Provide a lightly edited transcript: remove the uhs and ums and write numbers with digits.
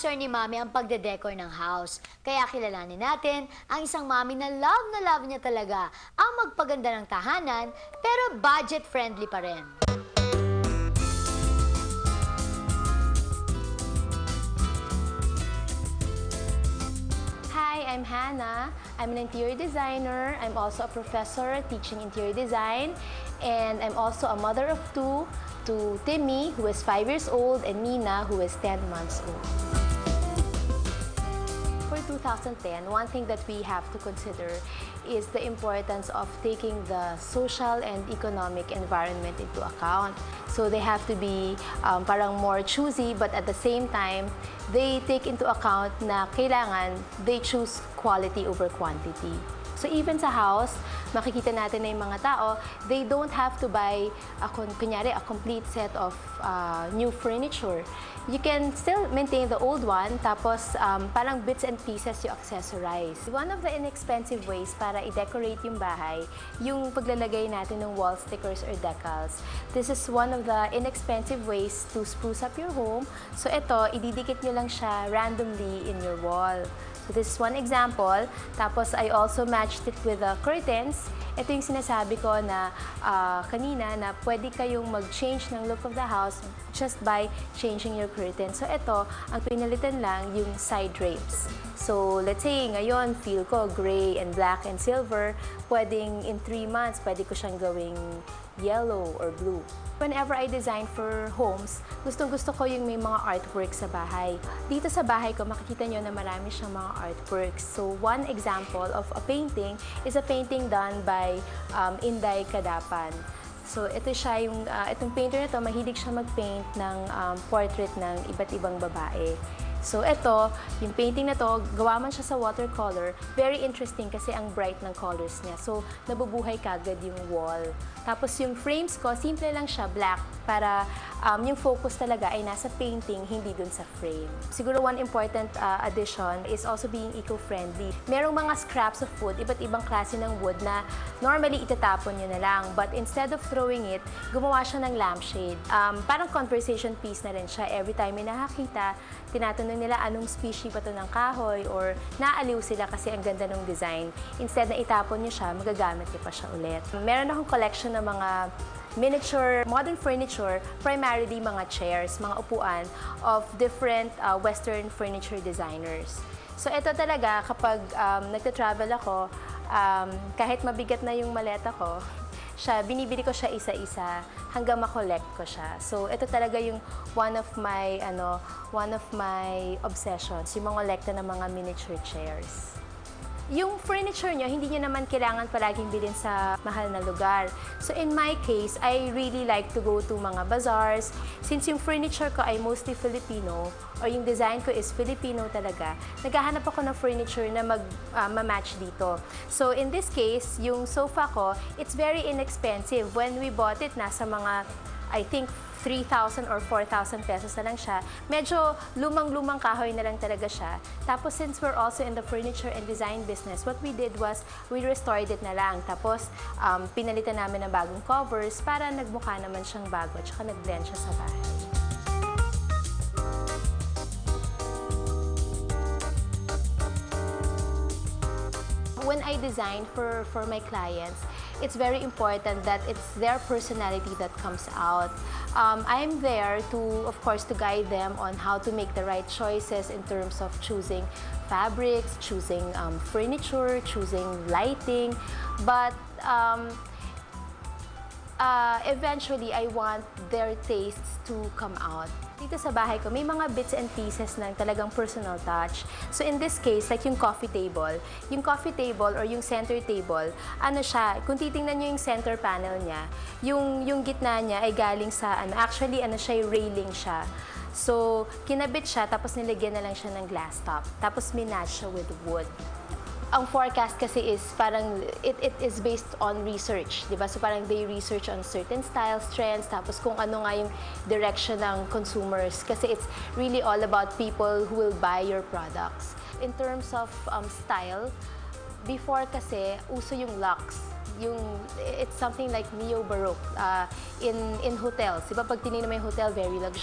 concern ni Mami ang pagde-decor ng house. Kaya kilalanin natin ang isang Mami na love niya talaga ang magpaganda ng tahanan, pero budget-friendly pa rin. Hi, I'm Hannah. I'm an interior designer. I'm also a professor teaching interior design. And I'm also a mother of two to Timmy, who is 5 years old, and Nina, who is 10 months old. For 2010, one thing that we have to consider is the importance of taking the social and economic environment into account. So they have to be parang more choosy, but at the same time, they take into account na kailangan they choose quality over quantity. So even sa house, makikita natin na yung mga tao, they don't have to buy, kunyari, a complete set of new furniture. You can still maintain the old one, tapos parang bits and pieces you accessorize. One of the inexpensive ways para i-decorate yung bahay, yung paglalagay natin ng wall stickers or decals. This is one of the inexpensive ways to spruce up your home. So ito, ididikit nyo lang siya randomly in your wall. So this is one example. Tapos I also matched it with the curtains. Ito yung sinasabi ko na kanina na pwede kayong mag-change ng look of the house just by changing your curtains. So ito, ang pinalitan lang yung side drapes. So let's say ngayon feel ko gray and black and silver, pwedeng in 3 months pwede ko siyang gawing yellow or blue. Whenever I design for homes, gustong-gusto ko yung may mga artworks sa bahay. Dito sa bahay ko, makikita nyo na marami siyang mga artworks. So one example of a painting is a painting done by Inday Kadapan. So ito siya yung, itong painter na to, mahilig siya mag-paint ng portrait ng iba't ibang babae. So ito, yung painting na to, gawa man siya sa watercolor, very interesting kasi ang bright ng colors niya. So nabubuhay kagad yung wall. Tapos yung frames ko, simple lang siya, black, para yung focus talaga ay nasa painting, hindi dun sa frame. Siguro one important addition is also being eco-friendly. Merong mga scraps of wood, iba't ibang klase ng wood na normally itatapon nyo na lang. But instead of throwing it, gumawa siya ng lampshade. Parang conversation piece na rin siya. Every time may nakakita, tinatanong nila anong species ba ito ng kahoy or naaliw sila kasi ang ganda ng design. Instead na itapon nyo siya, magagamit nyo pa siya ulit. Meron akong collection ng mga miniature, modern furniture, primarily mga chairs, mga upuan of different Western furniture designers. So ito talaga, kapag nagta-travel ako, kahit mabigat na yung maleta ko, binibili ko siya isa-isa hanggang ma-collect ko siya. So ito talaga yung one of my obsessions, yung mga kolekta ng mga miniature chairs. Yung furniture nyo, hindi nyo naman kailangan palaging bilhin sa mahal na lugar. So in my case, I really like to go to mga bazaars. Since yung furniture ko ay mostly Filipino, or yung design ko is Filipino talaga, naghahanap ako ng furniture na ma-match dito. So in this case, yung sofa ko, it's very inexpensive. When we bought it, nasa mga, I think, 3,000 or 4,000 pesos na lang siya. Medyo lumang-lumang kahoy na lang talaga siya. Tapos since we're also in the furniture and design business, what we did was we restored it na lang. Tapos pinalitan namin ng bagong covers para nagmukha naman siyang bago at saka nag-blend siya sa bahay. When I design for my clients, it's very important that it's their personality that comes out. I'm there to, of course, to guide them on how to make the right choices in terms of choosing fabrics, choosing furniture, choosing lighting. But eventually, I want their tastes to come out. Dito sa bahay ko, may mga bits and pieces ng talagang personal touch. So in this case, like yung coffee table or yung center table, ano siya, kung titingnan nyo yung center panel niya, yung gitna niya ay galing sa, actually, siya, railing siya. So, kinabit siya, tapos nilagyan na lang siya ng glass top. Tapos minatch siya with wood. Ang forecast kasi is parang, it is based on research, di ba? So parang they research on certain styles, trends, tapos kung ano nga yung direction ng consumers. Kasi it's really all about people who will buy your products. In terms of style, before kasi, uso yung luxe. It's something like neo-baroque in hotels. Diba pag tinignan mo yung hotel, very luxurious.